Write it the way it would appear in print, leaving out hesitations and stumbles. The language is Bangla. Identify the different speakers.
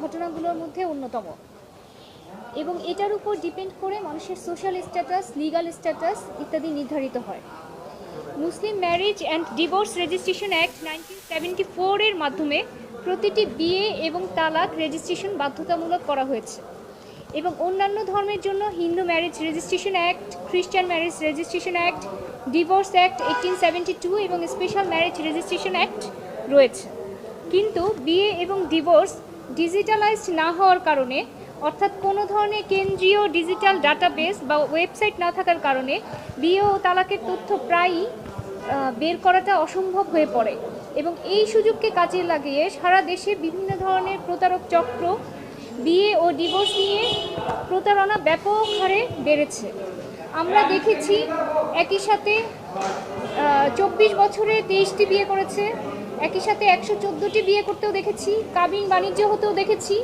Speaker 1: ঘটনাগুলোর মধ্যে অন্যতম এবং এটার উপর ডিপেন্ড করে মানুষের সোশ্যাল স্ট্যাটাস, লিগ্যাল স্ট্যাটাস ইত্যাদি নির্ধারিত হয়। মুসলিম marriage and divorce registration act 1974 এর মাধ্যমে প্রতিটি বিয়ে এবং তালাক রেজিস্ট্রেশন বাধ্যতামূলক করা হয়েছে এবং অন্যান্য ধর্মের জন্য হিন্দু ম্যারেজ রেজিস্ট্রেশন অ্যাক্ট, খ্রিস্টান marriage registration act, divorce act 1872 এবং স্পেশাল ম্যারেজ রেজিস্ট্রেশন অ্যাক্ট রয়েছে। কিন্তু বিয়ে এবং ডিভোর্স ডিজিটালাইজড না হওয়ার কারণে, অর্থাৎ কোনো ধরনের কেন্দ্রীয় ডিজিটাল ডাটাবেস বা ওয়েবসাইট না থাকার কারণে বিয়ে ও তালাকের তথ্য প্রায়ই বের করাটা অসম্ভব হয়ে পড়ে এবং এই সুযোগকে কাজে লাগিয়ে সারা দেশে বিভিন্ন ধরনের প্রতারক চক্র বিয়ে ও ডিভোর্স নিয়ে প্রতারণা ব্যাপক হারে বেড়েছে। আমরা দেখেছি একই সাথে 24 বছরে 23টি বিয়ে করেছে, একই সাথে 114টি বিয়ে করতেও দেখেছি, কাবিন বাণিজ্য হতেও দেখেছি।